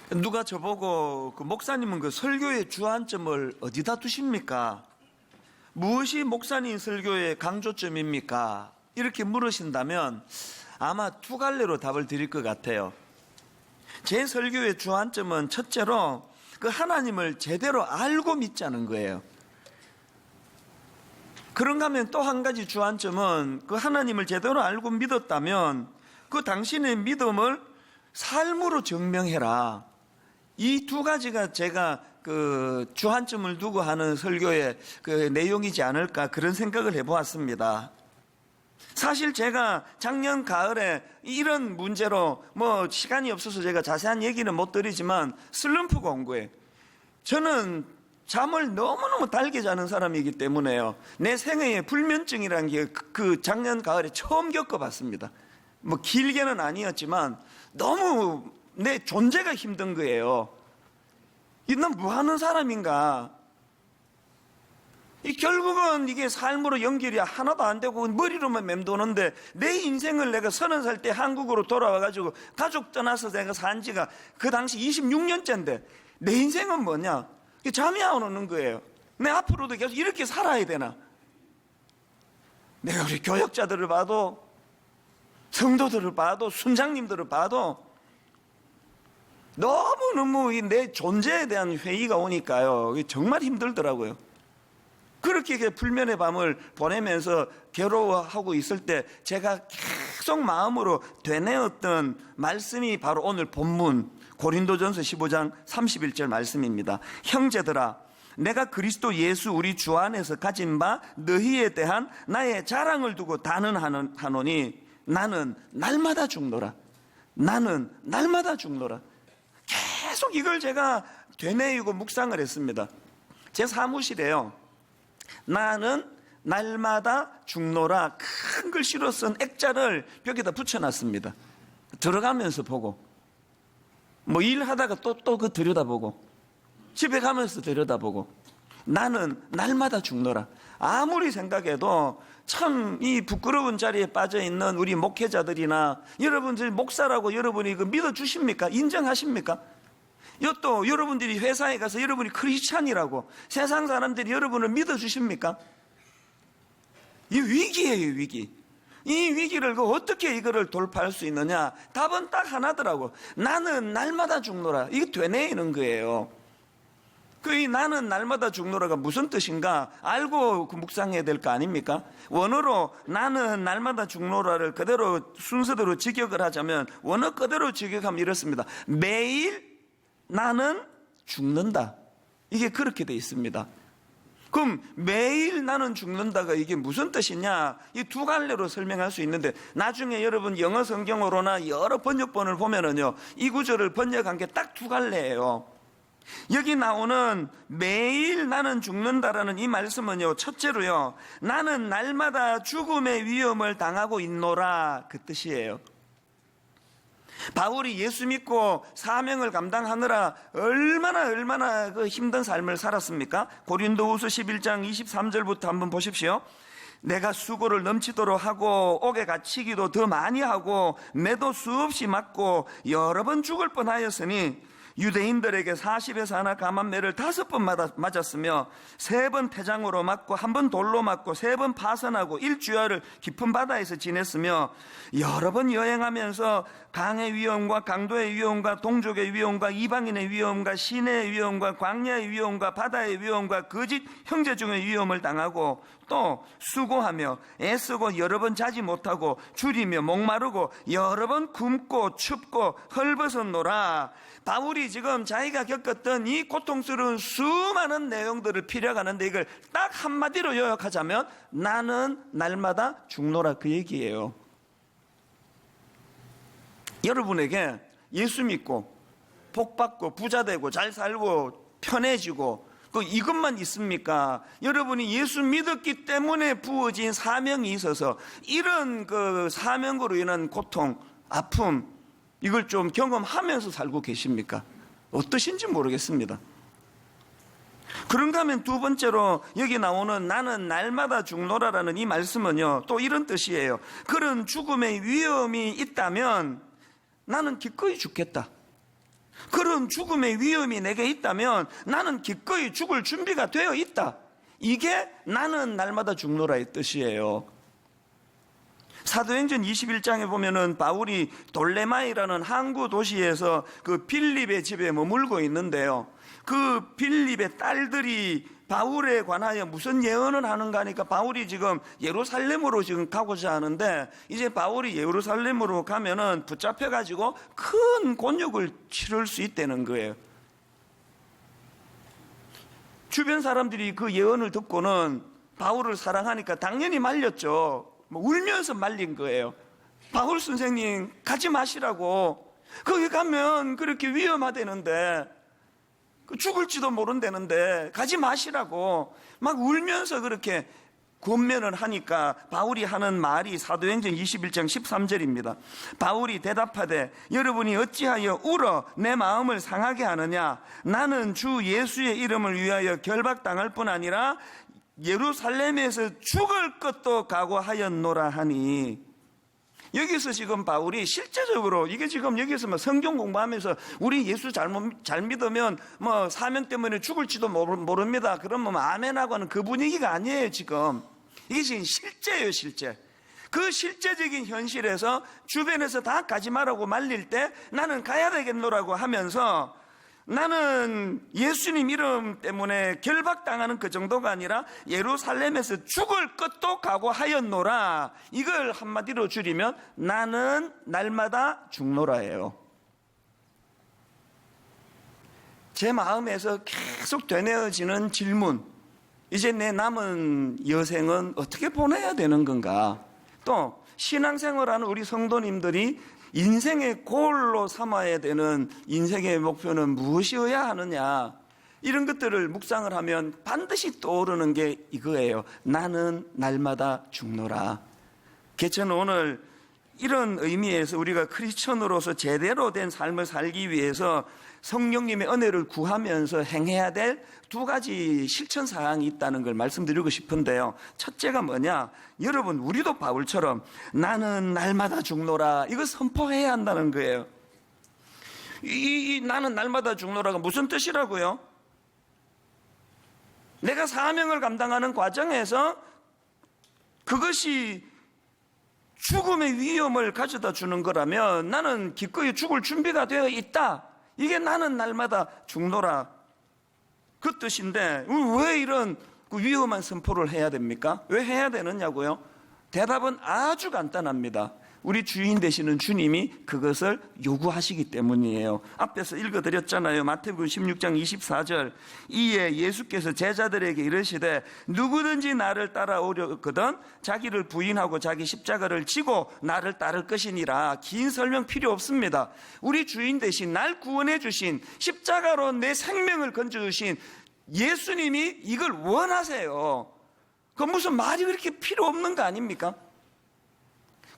누가 저보고 그 목사님은 그 설교의 주안점을 어디다 두십니까? 무엇이 목사님 설교의 강조점입니까? 이렇게 물으신다면 아마 두 갈래로 답을 드릴 것 같아요. 제 설교의 주안점은 첫째로 그 하나님을 제대로 알고 믿자는 거예요. 그런가 하면 또 한 가지 주안점은 그 하나님을 제대로 알고 믿었다면 그 당신의 믿음을 삶으로 증명해라. 이 두 가지가 제가 그 주안점을 두고 하는 설교의 그 내용이지 않을까 그런 생각을 해보았습니다. 사실 제가 작년 가을에 이런 문제로 뭐 시간이 없어서 제가 자세한 얘기는 못 드리지만 슬럼프가 온 거예요. 저는 잠을 너무너무 달게 자는 사람이기 때문에요. 내 생애에 불면증이라는 게 그 작년 가을에 처음 겪어봤습니다. 뭐 길게는 아니었지만 너무 내 존재가 힘든 거예요. 난 뭐 하는 사람인가? 결국은 이게 삶으로 연결이 하나도 안 되고 머리로만 맴도는데 내 인생을 내가 30살 때 한국으로 돌아와가지고 가족 떠나서 내가 산 지가 그 당시 26년째인데 내 인생은 뭐냐? 잠이 안 오는 거예요. 내 앞으로도 계속 이렇게 살아야 되나? 내가 우리 교역자들을 봐도 성도들을 봐도 순장님들을 봐도 너무너무 내 존재에 대한 회의가 오니까요. 정말 힘들더라고요. 그렇게 불면의 밤을 보내면서 괴로워하고 있을 때 제가 계속 마음으로 되뇌었던 말씀이 바로 오늘 본문 고린도전서 15장 31절 말씀입니다. 형제들아, 내가 그리스도 예수 우리 주 안에서 가진 바 너희에 대한 나의 자랑을 두고 단언하노니 나는 날마다 죽노라. 나는 날마다 죽노라. 계속 이걸 제가 되뇌이고 묵상을 했습니다. 제 사무실에요. 나는 날마다 죽노라 큰 글씨로 쓴 액자를 벽에다 붙여놨습니다. 들어가면서 보고 뭐 일하다가 또 그 들여다보고 집에 가면서 들여다보고 나는 날마다 죽노라. 아무리 생각해도 참 이 부끄러운 자리에 빠져있는 우리 목회자들이나 여러분들 목사라고 여러분이 그 믿어주십니까? 인정하십니까? 또 여러분들이 회사에 가서 여러분이 크리스찬이라고 세상 사람들이 여러분을 믿어주십니까? 이 위기예요, 위기. 이 위기를 어떻게 이거를 돌파할 수 있느냐? 답은 딱 하나더라고. 나는 날마다 죽노라. 이거 되뇌이는 거예요. 이 나는 날마다 죽노라가 무슨 뜻인가 알고 묵상해야 될 거 아닙니까? 원어로 나는 날마다 죽노라를 그대로 순서대로 직역을 하자면 원어 그대로 직역하면 이렇습니다. 매일 나는 죽는다. 이게 그렇게 돼 있습니다. 그럼 매일 나는 죽는다가 이게 무슨 뜻이냐? 이 두 갈래로 설명할 수 있는데 나중에 여러분 영어 성경으로나 여러 번역본을 보면은요 이 구절을 번역한 게 딱 두 갈래예요. 여기 나오는 매일 나는 죽는다라는 이 말씀은요 첫째로요 나는 날마다 죽음의 위험을 당하고 있노라 그 뜻이에요. 바울이 예수 믿고 사명을 감당하느라 얼마나 그 힘든 삶을 살았습니까? 고린도후서 11장 23절부터 한번 보십시오. 내가 수고를 넘치도록 하고 옥에 갇히기도 더 많이 하고 매도 수없이 맞고 여러 번 죽을 뻔하였으니 유대인들에게 40에서 하나 감한 매를 5번 맞았으며 3번 태장으로 맞고 1번 돌로 맞고 3번 파선하고 일주일을 깊은 바다에서 지냈으며 여러 번 여행하면서 강의 위험과 강도의 위험과 동족의 위험과 이방인의 위험과 시내의 위험과 광야의 위험과 바다의 위험과 거짓 형제 중의 위험을 당하고 또 수고하며 애쓰고 여러 번 자지 못하고 줄이며 목마르고 여러 번 굶고 춥고 헐벗었노라. 바울이 지금 자기가 겪었던 이 고통스러운 수많은 내용들을 필요하는데 이걸 딱 한마디로 요약하자면 나는 날마다 죽노라 그 얘기예요. 여러분에게 예수 믿고 복받고 부자되고 잘 살고 편해지고 이것만 있습니까? 여러분이 예수 믿었기 때문에 부어진 사명이 있어서 이런 그 사명으로 인한 고통, 아픔 이걸 좀 경험하면서 살고 계십니까? 어떠신지 모르겠습니다. 그런가 하면 두 번째로 여기 나오는 나는 날마다 죽노라라는 이 말씀은요 또 이런 뜻이에요. 그런 죽음의 위험이 있다면 나는 기꺼이 죽겠다. 그런 죽음의 위험이 내게 있다면 나는 기꺼이 죽을 준비가 되어 있다. 이게 나는 날마다 죽노라의 뜻이에요. 사도행전 21장에 보면은 바울이 돌레마이라는 항구 도시에서 그 빌립의 집에 머물고 있는데요. 그 빌립의 딸들이 바울에 관하여 무슨 예언을 하는가 하니까 바울이 지금 예루살렘으로 지금 가고자 하는데, 이제 바울이 예루살렘으로 가면은 붙잡혀가지고 큰 곤욕을 치를 수 있다는 거예요. 주변 사람들이 그 예언을 듣고는 바울을 사랑하니까 당연히 말렸죠. 울면서 말린 거예요. 바울 선생님 가지 마시라고. 거기 가면 그렇게 위험하다는데, 죽을지도 모른다는데 가지 마시라고 막 울면서 그렇게 권면을 하니까 바울이 하는 말이 사도행전 21장 13절입니다. 바울이 대답하되 여러분이 어찌하여 울어 내 마음을 상하게 하느냐. 나는 주 예수의 이름을 위하여 결박당할 뿐 아니라 예루살렘에서 죽을 것도 각오하였노라 하니, 여기서 지금 바울이 실제적으로 이게 지금 여기서 뭐 성경 공부하면서 우리 예수 잘 믿으면 뭐 사명 때문에 죽을지도 모릅니다, 그러면 뭐 아멘하고 하는 그 분위기가 아니에요. 지금 이게 지금 실제예요. 실제. 그 실제적인 현실에서 주변에서 다 가지 말라고 말릴 때 나는 가야 되겠노라고 하면서, 나는 예수님 이름 때문에 결박당하는 그 정도가 아니라 예루살렘에서 죽을 것도 각오하였노라. 이걸 한마디로 줄이면 나는 날마다 죽노라예요. 제 마음에서 계속 되뇌어지는 질문, 이제 내 남은 여생은 어떻게 보내야 되는 건가. 또 신앙생활하는 우리 성도님들이 인생의 골로 삼아야 되는 인생의 목표는 무엇이어야 하느냐, 이런 것들을 묵상을 하면 반드시 떠오르는 게 이거예요. 나는 날마다 죽노라. 저는 오늘 이런 의미에서 우리가 크리스천으로서 제대로 된 삶을 살기 위해서 성령님의 은혜를 구하면서 행해야 될 두 가지 실천 사항이 있다는 걸 말씀드리고 싶은데요. 첫째가 뭐냐, 여러분 우리도 바울처럼 나는 날마다 죽노라, 이거 선포해야 한다는 거예요. 이 나는 날마다 죽노라가 무슨 뜻이라고요? 내가 사명을 감당하는 과정에서 그것이 죽음의 위험을 가져다 주는 거라면 나는 기꺼이 죽을 준비가 되어 있다. 이게 나는 날마다 죽노라 그 뜻인데, 왜 이런 위험한 선포를 해야 됩니까? 왜 해야 되느냐고요? 대답은 아주 간단합니다. 우리 주인 되시는 주님이 그것을 요구하시기 때문이에요. 앞에서 읽어드렸잖아요. 마태복음 16장 24절. 이에 예수께서 제자들에게 이르시되 누구든지 나를 따라오려거든 자기를 부인하고 자기 십자가를 지고 나를 따를 것이니라. 긴 설명 필요 없습니다. 우리 주인 대신 날 구원해 주신, 십자가로 내 생명을 건져주신 예수님이 이걸 원하세요. 그 무슨 말이 그렇게 필요 없는 거 아닙니까?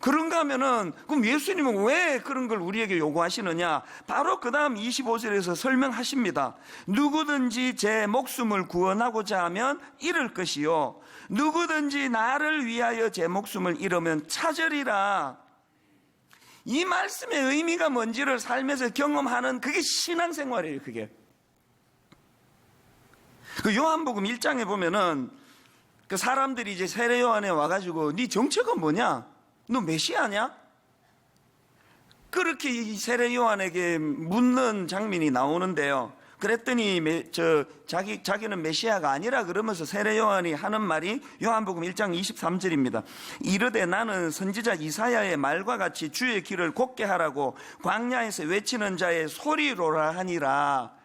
그런가 하면은 그럼 예수님은 왜 그런 걸 우리에게 요구하시느냐? 바로 그 다음 25절에서 설명하십니다. 누구든지 제 목숨을 구원하고자 하면 잃을 것이요 누구든지 나를 위하여 제 목숨을 잃으면 찾으리라. 이 말씀의 의미가 뭔지를 삶에서 경험하는 그게 신앙생활이에요. 그게 그 요한복음 1장에 보면은 그 사람들이 이제 세례 요한에 와가지고 네 정체가 뭐냐? 너 메시아냐? 그렇게 이 세례 요한에게 묻는 장면이 나오는데요. 그랬더니 자기는 메시아가 아니라 그러면서 세례 요한이 하는 말이 요한복음 1장 23절입니다. 이르되 나는 선지자 이사야의 말과 같이 주의 길을 곱게 하라고 광야에서 외치는 자의 소리로라 하니라.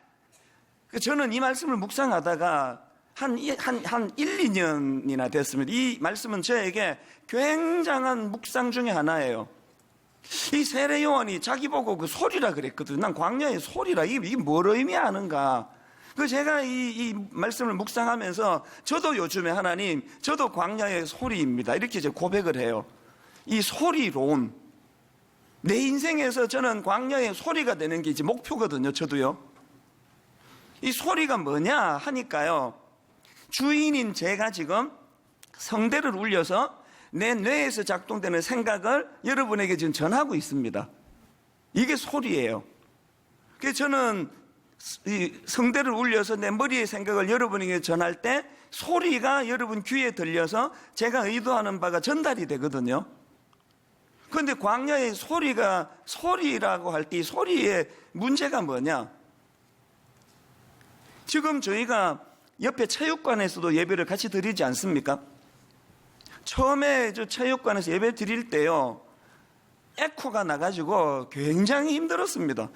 저는 이 말씀을 묵상하다가 한 1, 2년이나 됐습니다. 이 말씀은 저에게 굉장한 묵상 중에 하나예요. 이 세례 요한이 자기 보고 그 소리라 그랬거든요. 난 광야의 소리라, 이게 뭘 의미하는가. 제가 이 말씀을 묵상하면서 저도 요즘에 하나님, 저도 광야의 소리입니다, 이렇게 이제 고백을 해요. 이 소리론, 내 인생에서 저는 광야의 소리가 되는 게 이제 목표거든요. 저도요. 이 소리가 뭐냐 하니까요, 주인인 제가 지금 성대를 울려서 내 뇌에서 작동되는 생각을 여러분에게 지금 전하고 있습니다. 이게 소리예요. 그래서 저는 이 성대를 울려서 내 머리의 생각을 여러분에게 전할 때 소리가 여러분 귀에 들려서 제가 의도하는 바가 전달이 되거든요. 그런데 광야의 소리라고 할 때 이 소리의 문제가 뭐냐? 지금 저희가 옆에 체육관에서도 예배를 같이 드리지 않습니까? 처음에 저 체육관에서 예배 드릴 때요, 에코가 나가지고 굉장히 힘들었습니다.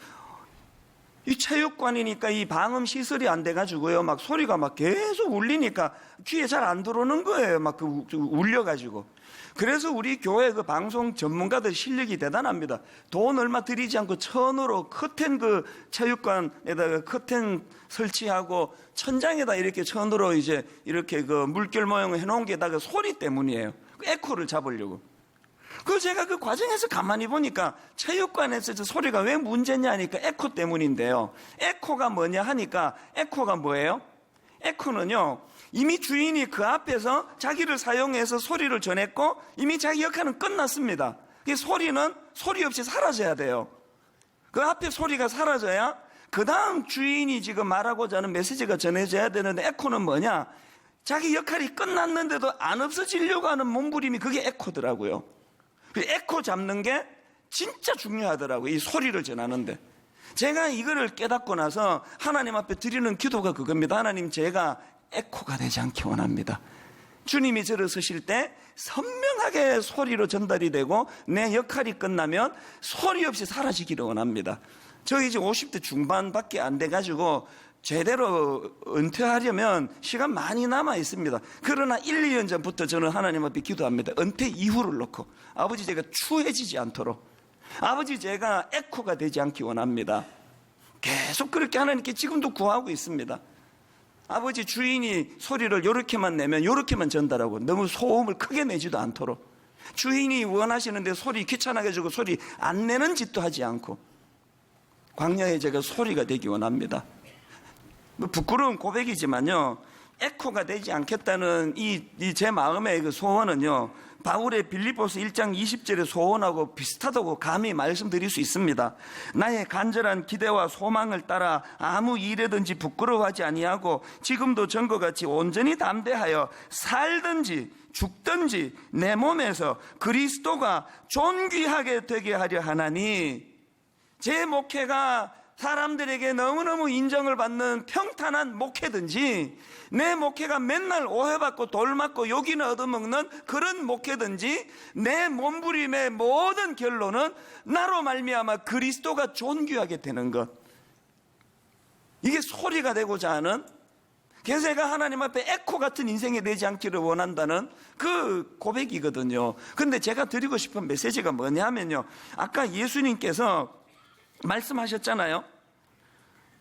이 체육관이니까 이 방음 시설이 안 돼가지고요, 막 소리가 막 계속 울리니까 귀에 잘 안 들어오는 거예요. 막 울려가지고. 그래서 우리 교회 그 방송 전문가들 실력이 대단합니다. 돈 얼마 들이지 않고 천으로 커튼 그 체육관에다가 커튼 설치하고 천장에다 이렇게 천으로 이제 이렇게 그 물결 모양을 해놓은 게다가 소리 때문이에요. 에코를 잡으려고. 그 제가 그 과정에서 가만히 보니까 체육관에서 저 소리가 왜 문제냐 하니까 에코 때문인데요. 에코가 뭐냐 하니까 에코가 뭐예요? 에코는요, 이미 주인이 그 앞에서 자기를 사용해서 소리를 전했고 이미 자기 역할은 끝났습니다. 그 소리는 소리 없이 사라져야 돼요. 그 앞에 소리가 사라져야 그 다음 주인이 지금 말하고자 하는 메시지가 전해져야 되는데, 에코는 뭐냐? 자기 역할이 끝났는데도 안 없어지려고 하는 몸부림이 그게 에코더라고요. 그 에코 잡는 게 진짜 중요하더라고요. 이 소리를 전하는데. 제가 이거를 깨닫고 나서 하나님 앞에 드리는 기도가 그겁니다. 하나님, 제가 에코가 되지 않기 원합니다. 주님이 저를 서실 때 선명하게 소리로 전달이 되고 내 역할이 끝나면 소리 없이 사라지기를 원합니다. 저 이제 50대 중반밖에 안 돼가지고 제대로 은퇴하려면 시간 많이 남아 있습니다. 그러나 1, 2년 전부터 저는 하나님 앞에 기도합니다. 은퇴 이후를 놓고 아버지, 제가 추해지지 않도록, 아버지, 제가 에코가 되지 않기 원합니다. 계속 그렇게 하나님께 지금도 구하고 있습니다. 아버지, 주인이 소리를 요렇게만 내면 요렇게만 전달하고 너무 소음을 크게 내지도 않도록, 주인이 원하시는데 소리 귀찮아게 주고 소리 안 내는 짓도 하지 않고, 광야에 제가 소리가 되기 원합니다. 부끄러운 고백이지만요, 에코가 되지 않겠다는 이 제 마음의 그 소원은요, 바울의 빌립보서 1장 20절의 소원하고 비슷하다고 감히 말씀드릴 수 있습니다. 나의 간절한 기대와 소망을 따라 아무 일에든지 부끄러워하지 아니하고 지금도 전과 같이 온전히 담대하여 살든지 죽든지 내 몸에서 그리스도가 존귀하게 되게 하려 하나니, 제 목회가 사람들에게 너무너무 인정을 받는 평탄한 목회든지, 내 목회가 맨날 오해받고 돌맞고 욕이나 얻어먹는 그런 목회든지, 내 몸부림의 모든 결론은 나로 말미암아 그리스도가 존귀하게 되는 것, 이게 소리가 되고자 하는, 그래서 제가 하나님 앞에 에코 같은 인생이 되지 않기를 원한다는 그 고백이거든요. 근데 제가 드리고 싶은 메시지가 뭐냐면요, 아까 예수님께서 말씀하셨잖아요.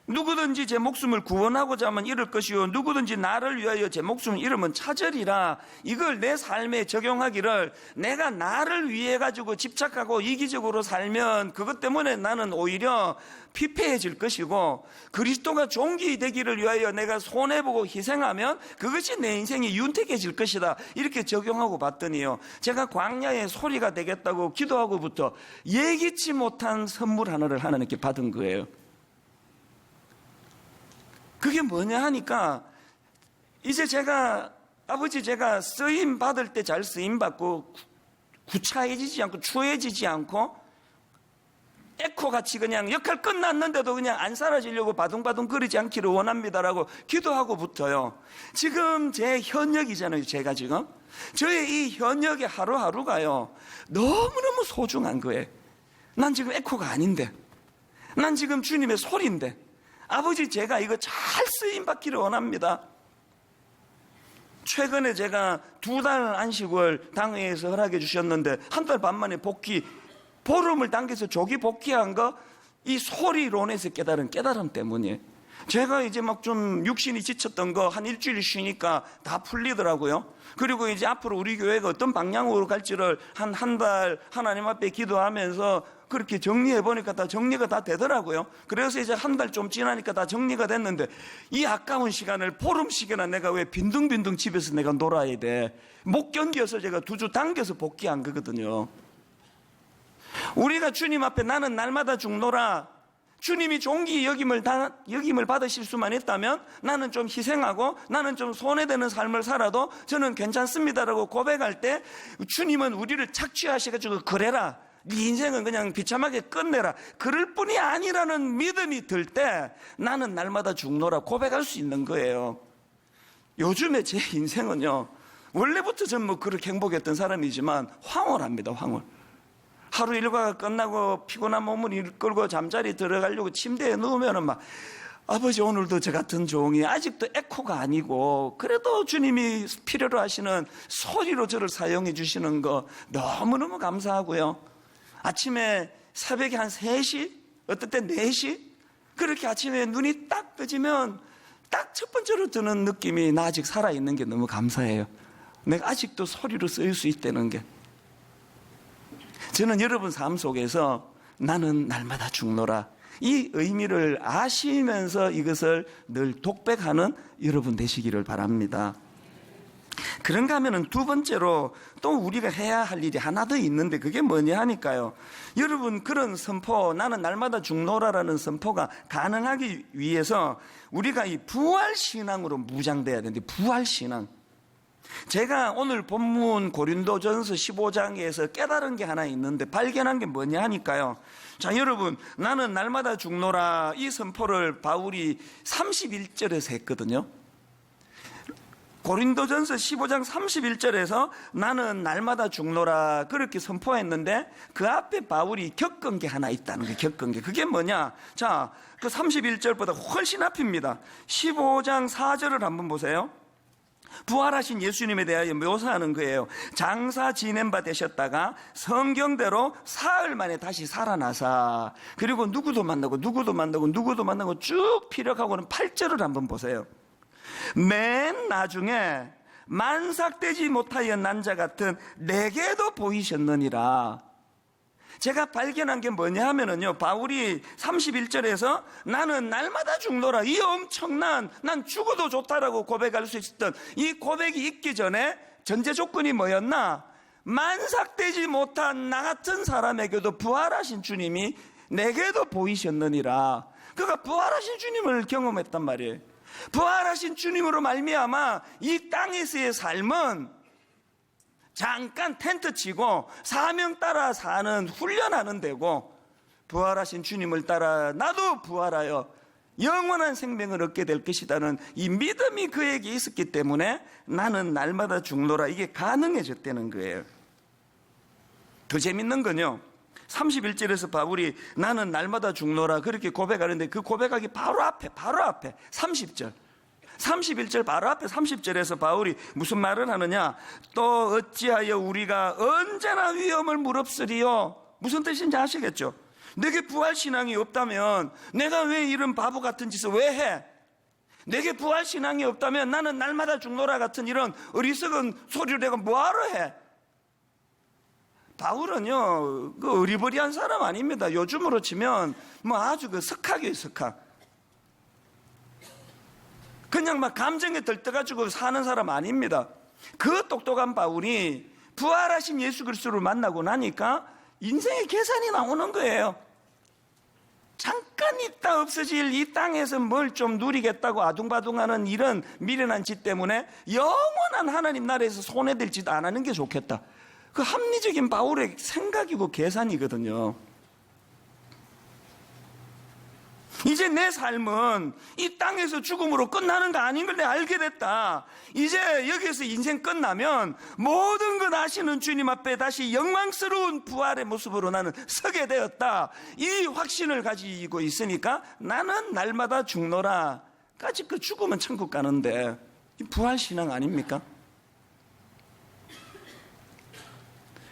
누구든지 제 목숨을 구원하고자 하면 잃을 것이요 누구든지 나를 위하여 제 목숨을 잃으면 찾으리라. 이걸 내 삶에 적용하기를, 내가 나를 위해 가지고 집착하고 이기적으로 살면 그것 때문에 나는 오히려 피폐해질 것이고, 그리스도가 존귀되기를 위하여 내가 손해보고 희생하면 그것이 내 인생이 윤택해질 것이다. 이렇게 적용하고 봤더니요, 제가 광야의 소리가 되겠다고 기도하고부터 예기치 못한 선물 하나를 하나님께 받은 거예요. 그게 뭐냐 하니까, 이제 제가 아버지, 제가 쓰임 받을 때 잘 쓰임 받고 구차해지지 않고 추해지지 않고 에코같이 그냥 역할 끝났는데도 그냥 안 사라지려고 바둥바둥 거리지 않기를 원합니다라고 기도하고부터요, 지금 제 현역이잖아요. 제가 지금 저의 이 현역의 하루하루가요 너무너무 소중한 거예요. 난 지금 에코가 아닌데, 난 지금 주님의 소리인데, 아버지, 제가 이거 잘 쓰임받기를 원합니다. 최근에 제가 2달 안식을 당회에서 허락해 주셨는데 한 달 반 만에 복귀, 보름을 당겨서 조기 복귀한 거, 이 소리론에서 깨달은 깨달음 때문이에요. 제가 이제 막 좀 육신이 지쳤던 거 한 일주일 쉬니까 다 풀리더라고요. 그리고 이제 앞으로 우리 교회가 어떤 방향으로 갈지를 한 달 하나님 앞에 기도하면서 그렇게 정리해 보니까 다 정리가 다 되더라고요. 그래서 이제 한 달 좀 지나니까 다 정리가 됐는데, 이 아까운 시간을 보름씩이나 내가 왜 빈둥빈둥 집에서 내가 놀아야 돼? 못 견뎌서 제가 2주 당겨서 복귀한 거거든요. 우리가 주님 앞에 나는 날마다 죽노라, 주님이 종기 여김을 받으실 수만 있다면 나는 좀 희생하고 나는 좀 손해되는 삶을 살아도 저는 괜찮습니다라고 고백할 때 주님은 우리를 착취하셔가지고 그래라, 네 인생은 그냥 비참하게 끝내라, 그럴 뿐이 아니라는 믿음이 들 때 나는 날마다 죽노라 고백할 수 있는 거예요. 요즘에 제 인생은요, 원래부터 전 뭐 그렇게 행복했던 사람이지만 황홀합니다. 황홀. 하루 일과가 끝나고 피곤한 몸을 이끌고 잠자리 들어가려고 침대에 누우면은 막, 아버지 오늘도 저 같은 종이 아직도 에코가 아니고 그래도 주님이 필요로 하시는 소리로 저를 사용해 주시는 거 너무너무 감사하고요. 아침에 새벽에 한 3시, 어떨 때 4시, 그렇게 아침에 눈이 딱 떠지면 딱 첫 번째로 드는 느낌이 나 아직 살아있는 게 너무 감사해요. 내가 아직도 소리로 쓰일 수 있다는 게. 저는 여러분 삶 속에서 나는 날마다 죽노라, 이 의미를 아시면서 이것을 늘 독백하는 여러분 되시기를 바랍니다. 그런가 하면은 두 번째로 또 우리가 해야 할 일이 하나 더 있는데 그게 뭐냐 하니까요, 여러분 그런 선포, 나는 날마다 죽노라라는 선포가 가능하기 위해서 우리가 이 부활신앙으로 무장돼야 되는데, 부활신앙, 제가 오늘 본문 고린도전서 15장에서 깨달은 게 하나 있는데 발견한 게 뭐냐 하니까요, 자 여러분, 나는 날마다 죽노라 이 선포를 바울이 31절에서 했거든요. 고린도전서 15장 31절에서 나는 날마다 죽노라 그렇게 선포했는데 그 앞에 바울이 겪은 게 하나 있다는 게, 겪은 게, 그게 뭐냐? 자, 그 31절보다 훨씬 앞입니다. 15장 4절을 한번 보세요. 부활하신 예수님에 대하여 묘사하는 거예요. 장사 지낸 바 되셨다가 성경대로 사흘 만에 다시 살아나사, 그리고 누구도 만나고 누구도 만나고 누구도 만나고 쭉 피력하고는 8절을 한번 보세요. 맨 나중에 만삭되지 못하여 난 자 같은 내게도 보이셨느니라. 제가 발견한 게 뭐냐 하면은요, 바울이 31절에서 나는 날마다 죽노라, 이 엄청난, 난 죽어도 좋다라고 고백할 수 있었던 이 고백이 있기 전에 전제 조건이 뭐였나? 만삭되지 못한 나 같은 사람에게도 부활하신 주님이 내게도 보이셨느니라. 그가 부활하신 주님을 경험했단 말이에요. 부활하신 주님으로 말미암아 이 땅에서의 삶은 잠깐 텐트 치고 사명 따라 사는, 훈련하는 데고, 부활하신 주님을 따라 나도 부활하여 영원한 생명을 얻게 될 것이라는 이 믿음이 그에게 있었기 때문에 나는 날마다 죽노라, 이게 가능해졌다는 거예요. 더 재밌는 건요, 31절에서 바울이 나는 날마다 죽노라 그렇게 고백하는데 그 고백하기 바로 앞에 30절, 31절 바로 앞에 30절에서 바울이 무슨 말을 하느냐? 또 어찌하여 우리가 언제나 위험을 무릅쓰리요? 무슨 뜻인지 아시겠죠? 내게 부활신앙이 없다면 내가 왜 이런 바보 같은 짓을 왜 해? 내게 부활신앙이 없다면 나는 날마다 죽노라 같은 이런 어리석은 소리를 내가 뭐하러 해? 바울은요, 그 어리버리한 사람 아닙니다. 요즘으로 치면 뭐 아주 그 석학이에요, 석학. 그냥 막 감정에 들떠가지고 사는 사람 아닙니다. 그 똑똑한 바울이 부활하신 예수 그리스도를 만나고 나니까 인생의 계산이 나오는 거예요. 잠깐 있다 없어질 이 땅에서 뭘 좀 누리겠다고 아둥바둥하는 이런 미련한 짓 때문에 영원한 하나님 나라에서 손해될 짓 안 하는 게 좋겠다. 그 합리적인 바울의 생각이고 계산이거든요. 이제 내 삶은 이 땅에서 죽음으로 끝나는 거 아닌 걸 내가 알게 됐다. 이제 여기서 인생 끝나면 모든 것 아시는 주님 앞에 다시 영광스러운 부활의 모습으로 나는 서게 되었다. 이 확신을 가지고 있으니까 나는 날마다 죽노라 까지, 그 죽으면 천국 가는데 이 부활신앙 아닙니까?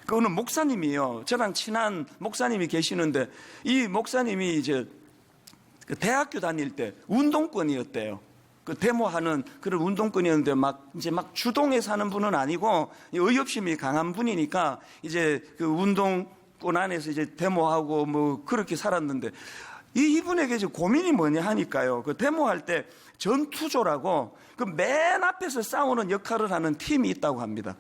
그거는 목사님이요, 저랑 친한 목사님이 계시는데 이 목사님이 이제 그 대학교 다닐 때 운동권이었대요. 그 데모하는 그런 운동권이었는데 막 주동에 사는 분은 아니고 의협심이 강한 분이니까 이제 그 운동권 안에서 이제 데모하고 뭐 그렇게 살았는데 이분에게 이제 고민이 뭐냐 하니까요, 그 데모할 때 전투조라고 그 맨 앞에서 싸우는 역할을 하는 팀이 있다고 합니다.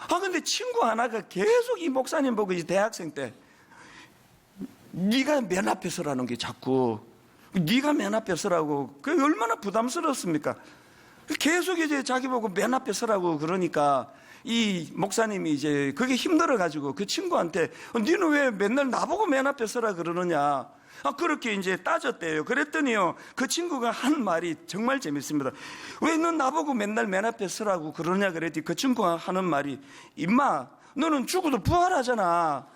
근데 친구 하나가 계속 이 목사님 보고 이제 대학생 때 네가 맨 앞에 서라는 게 자꾸 네가 맨 앞에 서라고. 그게 얼마나 부담스럽습니까? 계속 이제 자기 보고 맨 앞에 서라고 그러니까 이 목사님이 이제 그게 힘들어가지고 그 친구한테 너는 왜 맨날 나보고 맨 앞에 서라 그러느냐. 그렇게 이제 따졌대요. 그랬더니요, 그 친구가 한 말이 정말 재밌습니다. 왜 넌 나보고 맨날 맨 앞에 서라고 그러냐 그랬더니 그 친구가 하는 말이, 임마, 너는 죽어도 부활하잖아.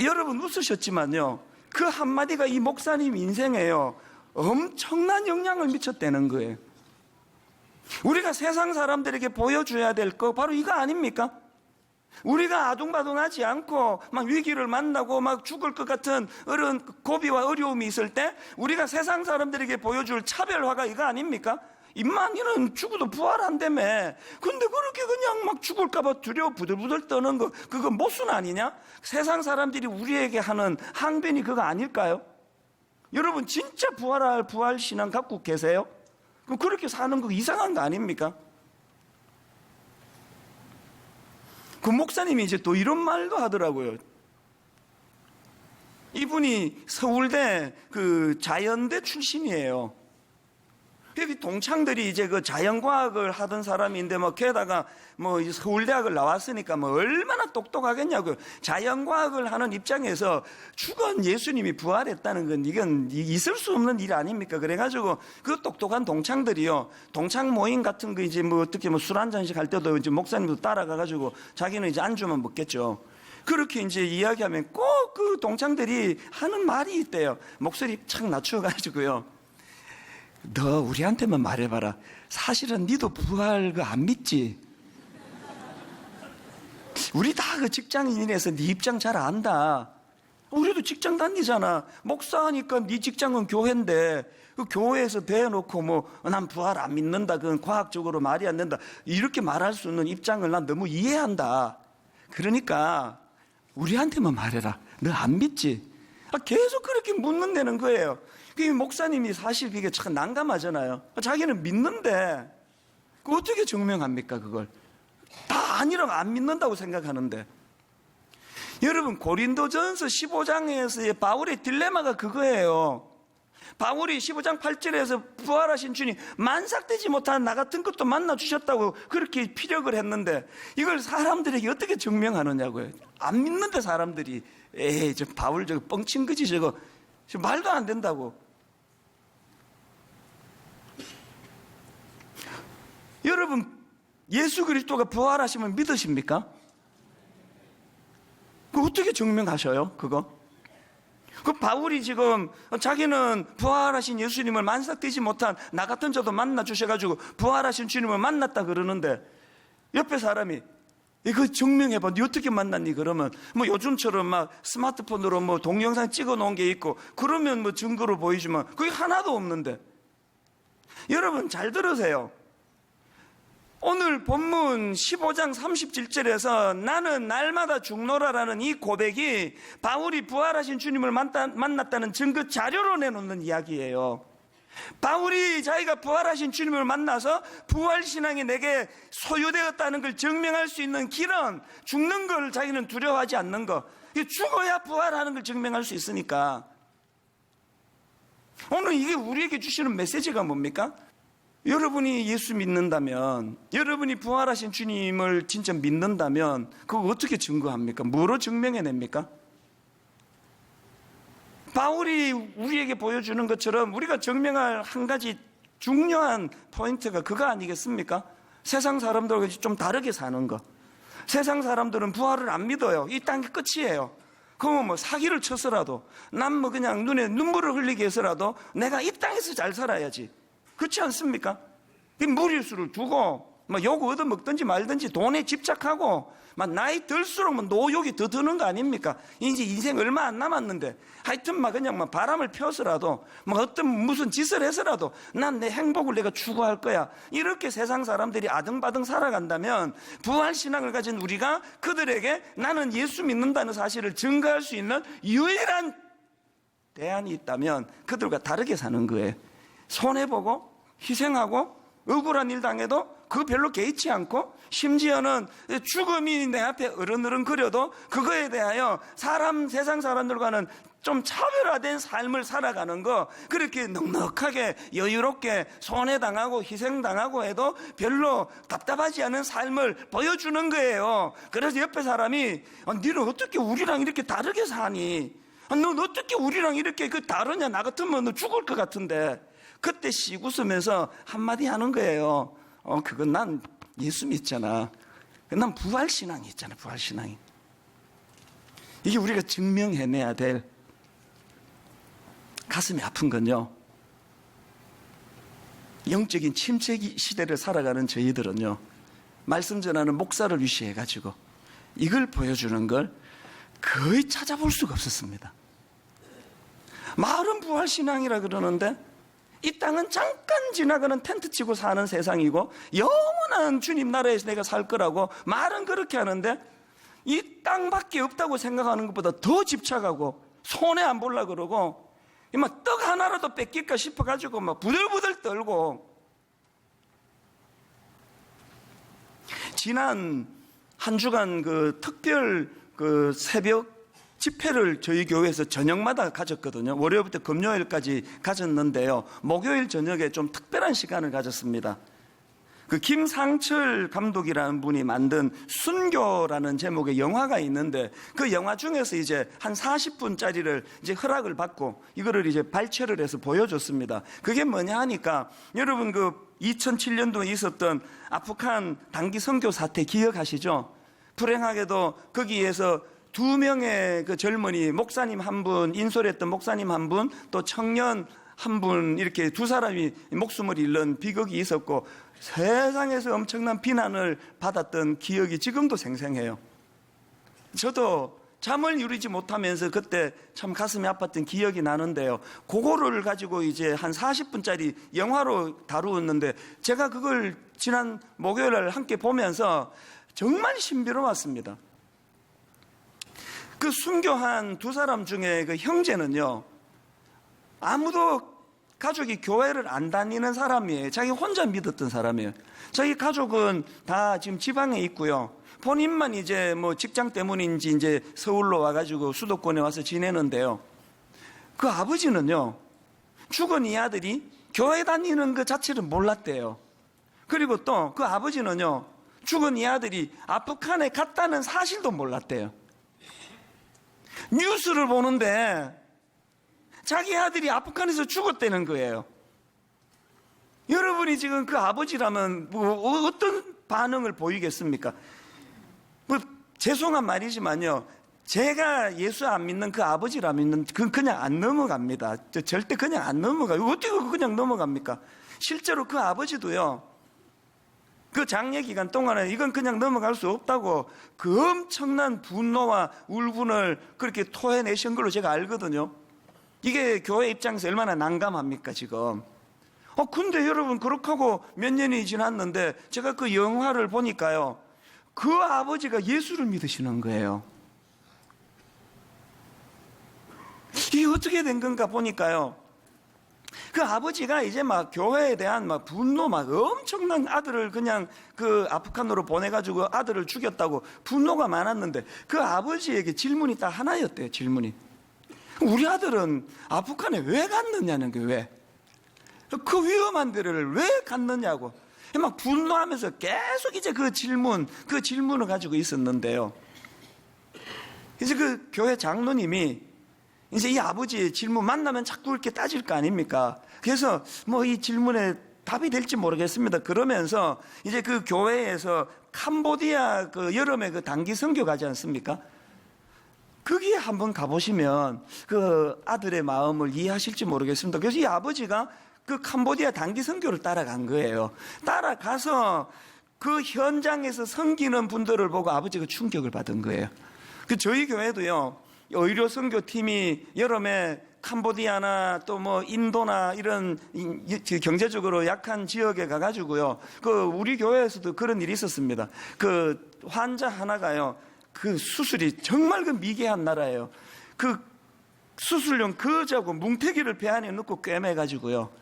여러분 웃으셨지만요, 그 한마디가 이 목사님 인생에요, 엄청난 영향을 미쳤다는 거예요. 우리가 세상 사람들에게 보여줘야 될 거 바로 이거 아닙니까? 우리가 아둥바둥하지 않고 막 위기를 만나고 막 죽을 것 같은 고비와 어려움이 있을 때 우리가 세상 사람들에게 보여줄 차별화가 이거 아닙니까? 임마니는 죽어도 부활한다며. 근데 그렇게 그냥 막 죽을까봐 두려워 부들부들 떠는 거, 그거 모순 아니냐? 세상 사람들이 우리에게 하는 항변이 그거 아닐까요? 여러분 진짜 부활할 부활신앙 갖고 계세요? 그럼 그렇게 사는 거 이상한 거 아닙니까? 그 목사님이 이제 또 이런 말도 하더라고요. 이분이 서울대 그 자연대 출신이에요. 여기 동창들이 이제 그 자연과학을 하던 사람인데 게다가 서울대학을 나왔으니까 얼마나 똑똑하겠냐고요. 자연과학을 하는 입장에서 죽은 예수님이 부활했다는 건 이건 있을 수 없는 일 아닙니까? 그래가지고 그 똑똑한 동창들이요, 동창 모임 같은 거 이제 어떻게 술 한 잔씩 할 때도 이제 목사님도 따라가가지고 자기는 이제 안주만 먹겠죠. 그렇게 이제 이야기하면 꼭 그 동창들이 하는 말이 있대요. 목소리 착 낮춰가지고요. 너 우리한테만 말해봐라. 사실은 니도 부활 안 믿지? 우리 다 그 직장인이라서 네 입장 잘 안다. 우리도 직장 다니잖아. 목사하니까 네 직장은 교회인데 그 교회에서 대놓고 난 부활 안 믿는다, 그건 과학적으로 말이 안 된다, 이렇게 말할 수 있는 입장을 난 너무 이해한다. 그러니까 우리한테만 말해라. 너 안 믿지? 계속 그렇게 묻는다는 거예요. 그 목사님이 사실 그게 참 난감하잖아요. 자기는 믿는데 그 어떻게 증명합니까? 그걸 다 아니라고 안 믿는다고 생각하는데. 여러분 고린도전서 15장에서의 바울의 딜레마가 그거예요. 바울이 15장 8절에서 부활하신 주님 만삭되지 못한 나 같은 것도 만나주셨다고 그렇게 피력을 했는데 이걸 사람들에게 어떻게 증명하느냐고요. 안 믿는데 사람들이 에이 저 바울 저거 뻥친 거지, 저거 말도 안 된다고. 여러분 예수 그리스도가 부활하시면 믿으십니까? 그거 어떻게 증명하셔요? 그거? 그 바울이 지금 자기는 부활하신 예수님을 만삭되지 못한 나 같은 자도 만나 주셔가지고 부활하신 주님을 만났다 그러는데 옆에 사람이 이거 증명해봐. 니 어떻게 만났니? 그러면 요즘처럼 막 스마트폰으로 동영상 찍어 놓은 게 있고 그러면 증거로 보이지만 그게 하나도 없는데. 여러분 잘 들으세요. 오늘 본문 15장 37절에서 나는 날마다 죽노라라는 이 고백이 바울이 부활하신 주님을 만났다는 증거 자료로 내놓는 이야기예요. 바울이 자기가 부활하신 주님을 만나서 부활신앙이 내게 소유되었다는 걸 증명할 수 있는 길은 죽는 걸 자기는 두려워하지 않는 거. 죽어야 부활하는 걸 증명할 수 있으니까. 오늘 이게 우리에게 주시는 메시지가 뭡니까? 여러분이 예수 믿는다면, 여러분이 부활하신 주님을 진짜 믿는다면 그거 어떻게 증거합니까? 뭐로 증명해냅니까? 바울이 우리에게 보여주는 것처럼 우리가 증명할 한 가지 중요한 포인트가 그거 아니겠습니까? 세상 사람들과 좀 다르게 사는 거. 세상 사람들은 부활을 안 믿어요. 이 단계 끝이에요. 그러면 사기를 쳐서라도 난 그냥 눈에 눈물을 흘리게 해서라도 내가 이 땅에서 잘 살아야지. 그렇지 않습니까? 무리수를 두고 욕 얻어먹든지 말든지 돈에 집착하고 나이 들수록 노욕이 더 드는 거 아닙니까? 이제 인생 얼마 안 남았는데 하여튼 그냥 바람을 펴서라도 어떤 무슨 짓을 해서라도 난 내 행복을 내가 추구할 거야. 이렇게 세상 사람들이 아등바등 살아간다면 부활신앙을 가진 우리가 그들에게 나는 예수 믿는다는 사실을 증거할 수 있는 유일한 대안이 있다면 그들과 다르게 사는 거예요. 손해보고 희생하고 억울한 일 당해도 그거 별로 개의치 않고, 심지어는 죽음이 내 앞에 어른어른거려도 그거에 대하여 세상 사람들과는 좀 차별화된 삶을 살아가는 거, 그렇게 넉넉하게 여유롭게 손해당하고 희생당하고 해도 별로 답답하지 않은 삶을 보여주는 거예요. 그래서 옆에 사람이 너는 어떻게 우리랑 이렇게 다르게 사니? 넌 어떻게 우리랑 이렇게 다르냐? 나 같으면 너 죽을 것 같은데. 그때 씩 웃으면서 한마디 하는 거예요. 그건 난 예수 믿잖아. 난 부활신앙이 있잖아. 부활신앙이. 이게 우리가 증명해내야 될, 가슴이 아픈 건요, 영적인 침체 시대를 살아가는 저희들은요, 말씀 전하는 목사를 위시해가지고 이걸 보여주는 걸 거의 찾아볼 수가 없었습니다. 말은 부활신앙이라 그러는데 이 땅은 잠깐 지나가는 텐트 치고 사는 세상이고 영원한 주님 나라에서 내가 살 거라고 말은 그렇게 하는데, 이 땅밖에 없다고 생각하는 것보다 더 집착하고 손해 안 보려고 그러고, 막 떡 하나라도 뺏길까 싶어가지고 막 부들부들 떨고. 지난 한 주간 특별 새벽 집회를 저희 교회에서 저녁마다 가졌거든요. 월요일부터 금요일까지 가졌는데요, 목요일 저녁에 좀 특별한 시간을 가졌습니다. 김상철 감독이라는 분이 만든 순교라는 제목의 영화가 있는데, 그 영화 중에서 이제 한 40분짜리를 이제 허락을 받고 이거를 이제 발췌를 해서 보여줬습니다. 그게 뭐냐 하니까, 여러분 2007년도에 있었던 아프간 단기 선교 사태 기억하시죠? 불행하게도 거기에서 2명의 젊은이, 목사님 한 분, 인솔했던 목사님 한 분, 또 청년 한 분, 이렇게 2사람이 목숨을 잃는 비극이 있었고, 세상에서 엄청난 비난을 받았던 기억이 지금도 생생해요. 저도 잠을 이루지 못하면서 그때 참 가슴이 아팠던 기억이 나는데요, 그거를 가지고 이제 한 40분짜리 영화로 다루었는데, 제가 그걸 지난 목요일날 함께 보면서 정말 신비로웠습니다. 순교한 2사람 중에 형제는요, 아무도 가족이 교회를 안 다니는 사람이에요. 자기 혼자 믿었던 사람이에요. 자기 가족은 다 지금 지방에 있고요, 본인만 이제 직장 때문인지 이제 서울로 와가지고 수도권에 와서 지내는데요, 그 아버지는요, 죽은 이 아들이 교회 다니는 것 자체를 몰랐대요. 그리고 또 그 아버지는요, 죽은 이 아들이 아프간에 갔다는 사실도 몰랐대요. 뉴스를 보는데 자기 아들이 아프간에서 죽었다는 거예요. 여러분이 지금 그 아버지라면 어떤 반응을 보이겠습니까? 죄송한 말이지만요, 제가 예수 안 믿는 그 아버지라면 그냥 안 넘어갑니다. 절대 그냥 안 넘어가요. 어떻게 그냥 넘어갑니까? 실제로 그 아버지도요, 그 장례 기간 동안에 이건 그냥 넘어갈 수 없다고 그 엄청난 분노와 울분을 그렇게 토해내신 걸로 제가 알거든요. 이게 교회 입장에서 얼마나 난감합니까 지금. 근데 여러분, 그렇게 하고 몇 년이 지났는데 제가 그 영화를 보니까요, 그 아버지가 예수를 믿으시는 거예요. 이게 어떻게 된 건가 보니까요, 그 아버지가 이제 교회에 대한 분노, 엄청난, 아들을 그냥 아프간으로 보내가지고 아들을 죽였다고 분노가 많았는데, 그 아버지에게 질문이 딱 하나였대요. 질문이, 우리 아들은 아프간에 왜 갔느냐는 거예요. 왜? 그 위험한 데를 왜 갔느냐고 분노하면서 계속 이제 그 질문을 가지고 있었는데요, 이제 그 교회 장로님이 이제 이 아버지의 질문 만나면 자꾸 이렇게 따질 거 아닙니까? 그래서 이 질문에 답이 될지 모르겠습니다. 그러면서 이제 그 교회에서 캄보디아 여름에 단기 선교 가지 않습니까? 거기에 한번 가보시면 그 아들의 마음을 이해하실지 모르겠습니다. 그래서 이 아버지가 그 캄보디아 단기 선교를 따라간 거예요. 따라가서 그 현장에서 섬기는 분들을 보고 아버지가 충격을 받은 거예요. 저희 교회도요, 의료 선교팀이 여름에 캄보디아나 또 인도나 이런 경제적으로 약한 지역에 가가지고요, 우리 교회에서도 그런 일이 있었습니다. 환자 하나가요, 수술이 정말 미개한 나라예요. 수술용 거즈하고 뭉태기를 배 안에 넣고 꿰매가지고요,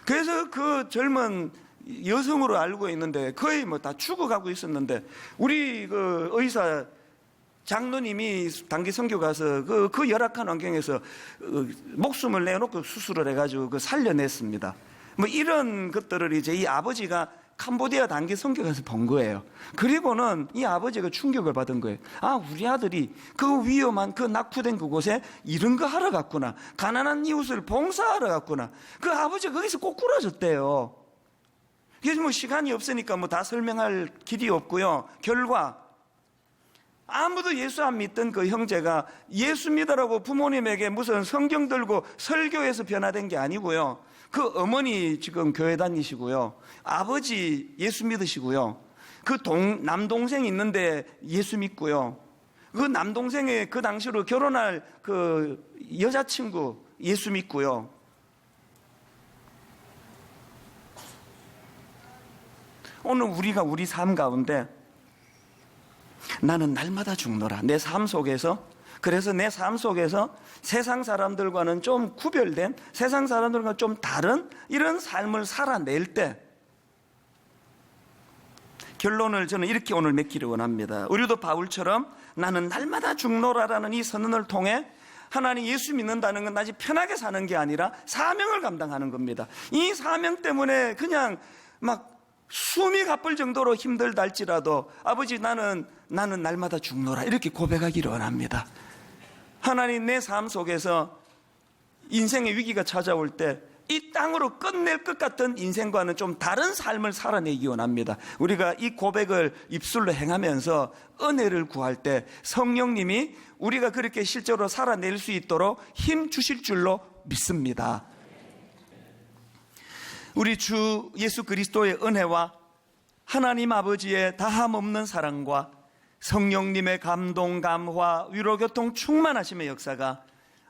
그래서 젊은 여성으로 알고 있는데 거의 뭐 다 죽어가고 있었는데 우리 그 의사 장로님이 단기 선교 가서 그 열악한 환경에서 목숨을 내놓고 수술을 해가지고 살려냈습니다. 뭐 이런 것들을 이제 이 아버지가 캄보디아 단기 선교 가서 본 거예요. 그리고는 이 아버지가 충격을 받은 거예요. 아, 우리 아들이 그 위험한 그 낙후된 그곳에 이런 거 하러 갔구나. 가난한 이웃을 봉사하러 갔구나. 그 아버지가 거기서 꼬꾸라졌대요. 그래서 뭐 시간이 없으니까 뭐 다 설명할 길이 없고요. 결과 아무도 예수 안 믿던 그 형제가 예수 믿으라고 부모님에게 무슨 성경 들고 설교해서 변화된 게 아니고요. 그 어머니 지금 교회 다니시고요. 아버지 예수 믿으시고요. 그 남동생 있는데 예수 믿고요. 그 남동생의 그 당시로 결혼할 그 여자친구 예수 믿고요. 오늘 우리가 우리 삶 가운데 나는 날마다 죽노라. 내 삶 속에서, 그래서 내 삶 속에서 세상 사람들과는 좀 구별된, 세상 사람들과 좀 다른 이런 삶을 살아낼 때 결론을 저는 이렇게 오늘 맺기를 원합니다. 우리도 바울처럼 나는 날마다 죽노라라는 이 선언을 통해 하나님 예수 믿는다는 건 아주 편하게 사는 게 아니라 사명을 감당하는 겁니다. 이 사명 때문에 그냥 막 숨이 가쁠 정도로 힘들다 할지라도 아버지 나는 날마다 죽노라 이렇게 고백하기를 원합니다. 하나님 내 삶 속에서 인생의 위기가 찾아올 때 이 땅으로 끝낼 것 같은 인생과는 좀 다른 삶을 살아내기 원합니다. 우리가 이 고백을 입술로 행하면서 은혜를 구할 때 성령님이 우리가 그렇게 실제로 살아낼 수 있도록 힘 주실 줄로 믿습니다. 우리 주 예수 그리스도의 은혜와 하나님 아버지의 다함없는 사랑과 성령님의 감동, 감화, 위로, 교통, 충만하심의 역사가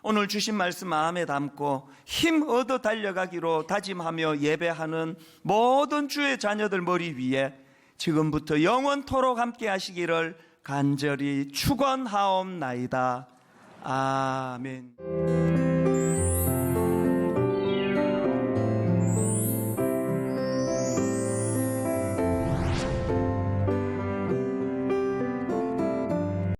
오늘 주신 말씀 마음에 담고 힘 얻어 달려가기로 다짐하며 예배하는 모든 주의 자녀들 머리 위에 지금부터 영원토록 함께 하시기를 간절히 축원하옵나이다. 아멘.